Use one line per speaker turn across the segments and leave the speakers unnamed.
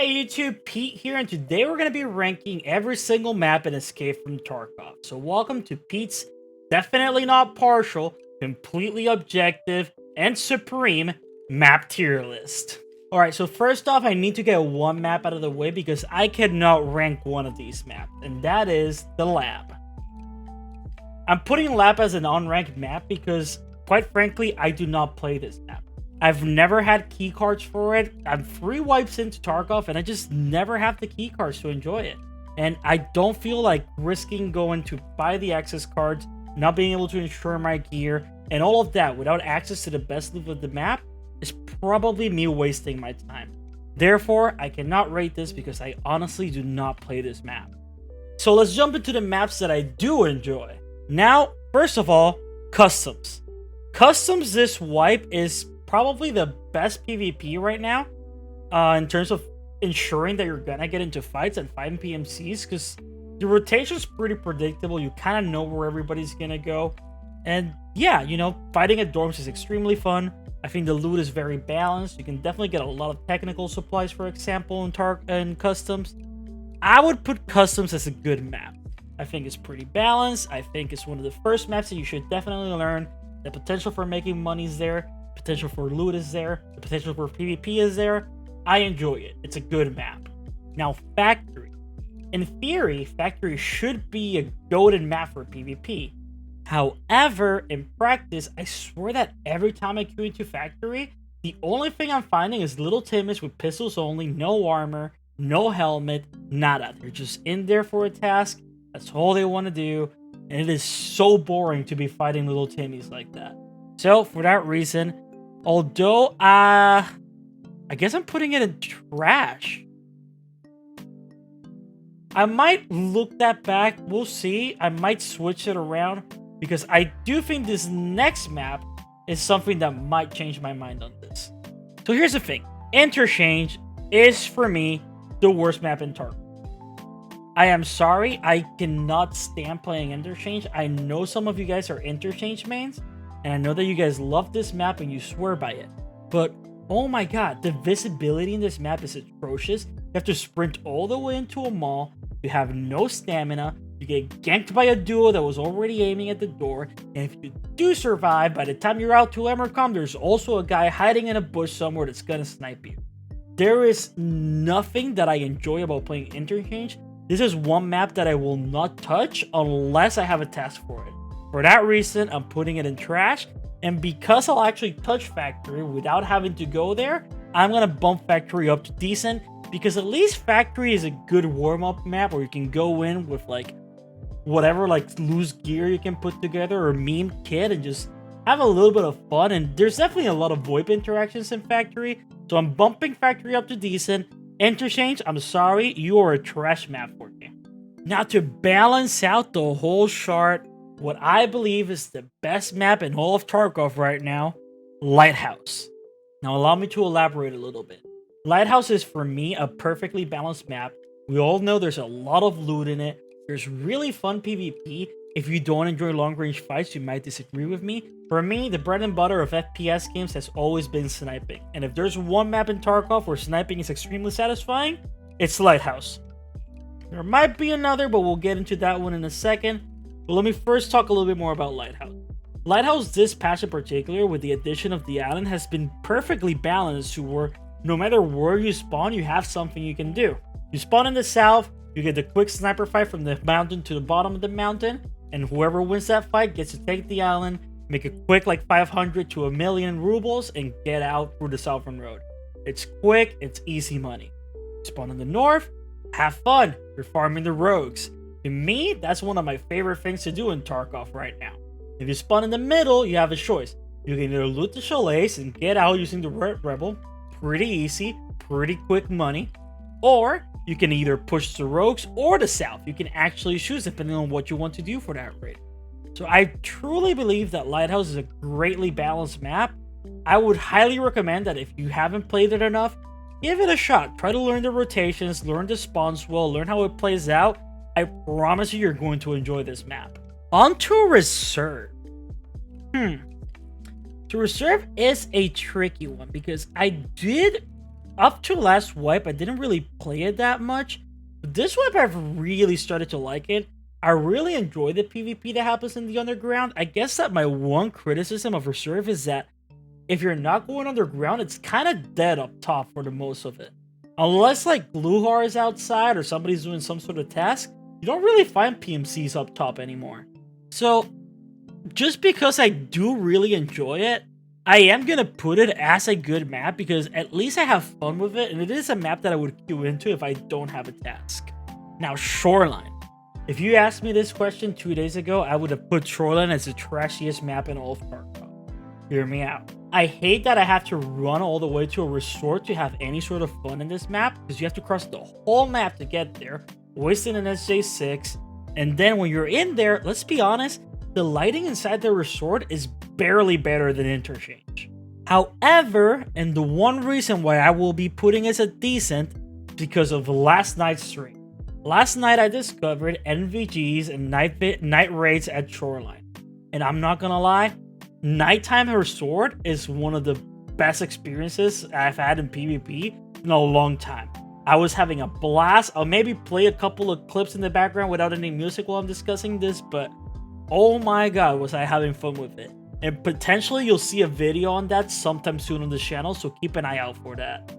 Alright YouTube, Pete here, and today we're going to be ranking every single map in Escape from Tarkov. So welcome to Pete's definitely not partial, completely objective, and supreme map tier list. Alright, so first off, I need to get one map out of the way because I cannot rank one of these maps, and that is the Lab. I'm putting Lab as an unranked map because, quite frankly, I do not play this map. I've never had keycards for it. I'm 3 wipes into Tarkov, and I just never have the keycards to enjoy it. And I don't feel like risking going to buy the access cards, not being able to insure my gear, and all of that without access to the best loot of the map is probably me wasting my time. Therefore, I cannot rate this because I honestly do not play this map. So let's jump into the maps that I do enjoy. Now, first of all, Customs. Customs this wipe is probably the best PvP right now in terms of ensuring that you're gonna get into fights and fighting PMCs, because the rotation is pretty predictable. You kind of know where everybody's gonna go, and yeah, you know, fighting at dorms is extremely fun. I think the loot is very balanced. You can definitely get a lot of technical supplies, for example, in Customs. I would put Customs as a good map. I think it's pretty balanced. I think it's one of the first maps that you should definitely learn. The potential for making money is there. Potential for loot is there. The potential for PvP is there. I enjoy it. It's a good map. Now, Factory. In theory, Factory should be a golden map for PvP. However, in practice, I swear that every time I queue into Factory, the only thing I'm finding is little Timmies with pistols only, no armor, no helmet, nada. They're just in there for a task. That's all they want to do. And it is so boring to be fighting little Timmies like that. So, for that reason, although, I guess I'm putting it in trash. I might look that back. We'll see. I might switch it around because I do think this next map is something that might change my mind on this. So here's the thing. Interchange is, for me, the worst map in Tarkov. I am sorry. I cannot stand playing Interchange. I know some of you guys are Interchange mains, and I know that you guys love this map and you swear by it. But, oh my god, the visibility in this map is atrocious. You have to sprint all the way into a mall. You have no stamina. You get ganked by a duo that was already aiming at the door. And if you do survive, by the time you're out to Emercom, there's also a guy hiding in a bush somewhere that's gonna snipe you. There is nothing that I enjoy about playing Interchange. This is one map that I will not touch unless I have a task for it. For that reason, I'm putting it in trash, and because I'll actually touch Factory without having to go there, I'm going to bump Factory up to decent, because at least Factory is a good warm-up map where you can go in with, like, whatever, like, loose gear you can put together or meme kit and just have a little bit of fun, and there's definitely a lot of VoIP interactions in Factory, so I'm bumping Factory up to decent. Interchange, I'm sorry, you are a trash map for me. Now, to balance out the whole chart, what I believe is the best map in all of Tarkov right now, Lighthouse. Now, allow me to elaborate a little bit. Lighthouse is, for me, a perfectly balanced map. We all know there's a lot of loot in it. There's really fun PvP. If you don't enjoy long-range fights, you might disagree with me. For me, the bread and butter of FPS games has always been sniping. And if there's one map in Tarkov where sniping is extremely satisfying, it's Lighthouse. There might be another, but we'll get into that one in a second. But let me first talk a little bit more about Lighthouse. Lighthouse, this patch in particular, with the addition of the island, has been perfectly balanced to where no matter where you spawn, you have something you can do. You spawn in the south, you get the quick sniper fight from the mountain to the bottom of the mountain, and whoever wins that fight gets to take the island, make a quick like 500 to 1,000,000 rubles, and get out through the southern road. It's quick, it's easy money. Spawn in the north, have fun, you're farming the rogues. To me, that's one of my favorite things to do in Tarkov right now. If you spawn in the middle, you have a choice. You can either loot the chalets and get out using the Red Rebel, pretty easy, pretty quick money, or you can either push the rogues or the south. You can actually choose depending on what you want to do for that raid. So I truly believe that Lighthouse is a greatly balanced map. I would highly recommend that if you haven't played it enough, give it a shot. Try to learn the rotations, learn the spawns well, learn how it plays out. I promise you, you're going to enjoy this map. On to Reserve. To Reserve is a tricky one because I did up to last wipe, I didn't really play it that much. But this wipe, I've really started to like it. I really enjoy the PvP that happens in the underground. I guess that my one criticism of Reserve is that if you're not going underground, it's kind of dead up top for the most of it. Unless like Gluhar is outside or somebody's doing some sort of task, you don't really find PMCs up top anymore. So just because I do really enjoy it, I am going to put it as a good map because at least I have fun with it, and it is a map that I would queue into if I don't have a task. Now, Shoreline. If you asked me this question 2 days ago, I would have put Shoreline as the trashiest map in all of Tarkov. Hear me out. I hate that I have to run all the way to a resort to have any sort of fun in this map, because you have to cross the whole map to get there, wasting an SJ6, and then when you're in there, let's be honest, the lighting inside the resort is barely better than Interchange. However, and the one reason why I will be putting it at decent, because of last night's stream. Last night I discovered NVGs and night raids at Shoreline. And I'm not gonna lie, nighttime resort is one of the best experiences I've had in PvP in a long time. I was having a blast. I'll maybe play a couple of clips in the background without any music while I'm discussing this, but oh my god, was I having fun with it. And potentially you'll see a video on that sometime soon on the channel, so keep an eye out for that.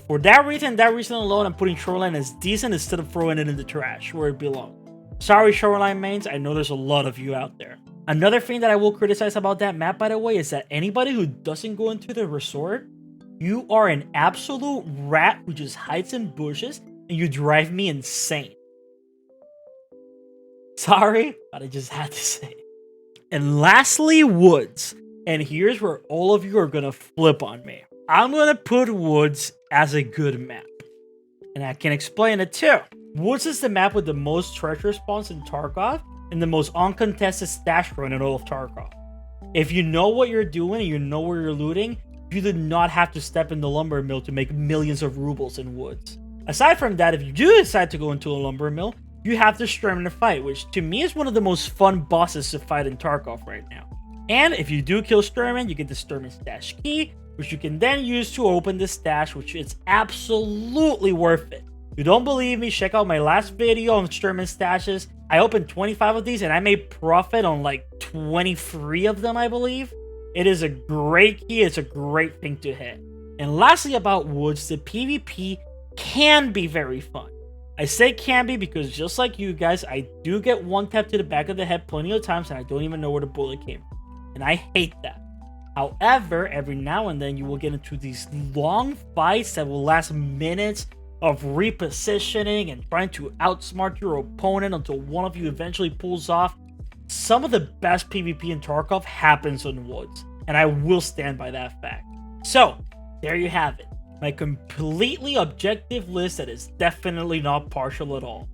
For that reason alone, I'm putting Shoreline as decent instead of throwing it in the trash where it belongs. Sorry, Shoreline mains, I know there's a lot of you out there. Another thing that I will criticize about that map, by the way, is that anybody who doesn't go into the resort, you are an absolute rat who just hides in bushes, and you drive me insane. Sorry, but I just had to say it. And lastly, Woods. And here's where all of you are gonna flip on me. I'm gonna put Woods as a good map. And I can explain it too. Woods is the map with the most treasure spawns in Tarkov and the most uncontested stash run in all of Tarkov. If you know what you're doing and you know where you're looting, you do not have to step in the lumber mill to make millions of rubles in Woods. Aside from that, if you do decide to go into a lumber mill, you have the Sturm fight, which to me is one of the most fun bosses to fight in Tarkov right now. And if you do kill Sturman, you get the Sturman stash key, which you can then use to open the stash, which is absolutely worth it. If you don't believe me, check out my last video on Sturman stashes. I opened 25 of these and I made profit on like 23 of them, I believe. It is a great key, it's a great thing to hit. And lastly about Woods, the PvP can be very fun. I say can be because just like you guys, I do get one tap to the back of the head plenty of times and I don't even know where the bullet came from. And I hate that. However, every now and then you will get into these long fights that will last minutes of repositioning and trying to outsmart your opponent until one of you eventually pulls off. Some of the best PvP in Tarkov happens on Woods, and I will stand by that fact. So, there you have it. My completely objective list that is definitely not partial at all.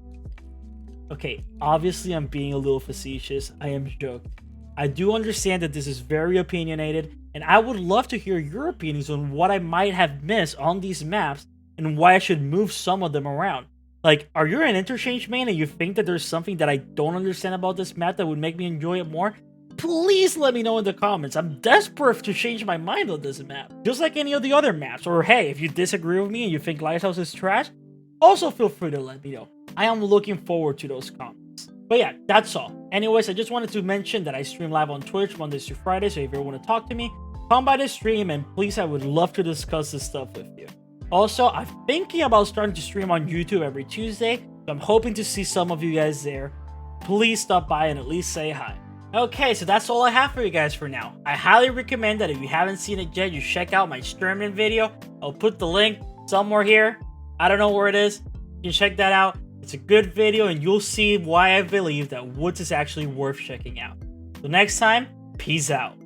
Okay, obviously I'm being a little facetious. I am joking. I do understand that this is very opinionated, and I would love to hear your opinions on what I might have missed on these maps and why I should move some of them around. Like, are you an Interchange main and you think that there's something that I don't understand about this map that would make me enjoy it more? Please let me know in the comments. I'm desperate to change my mind on this map, just like any of the other maps. Or hey, if you disagree with me and you think Lighthouse is trash, also feel free to let me know. I am looking forward to those comments. But yeah, that's all. Anyways, I just wanted to mention that I stream live on Twitch Mondays to Fridays, so if you ever want to talk to me, come by the stream and please, I would love to discuss this stuff with you. Also, I'm thinking about starting to stream on YouTube every Tuesday, so I'm hoping to see some of you guys there. Please stop by and at least say hi. Okay, so that's all I have for you guys for now. I highly recommend that if you haven't seen it yet, you check out my Sturman video. I'll put the link somewhere here. I don't know where it is. You can check that out. It's a good video and you'll see why I believe that Woods is actually worth checking out. So next time, peace out.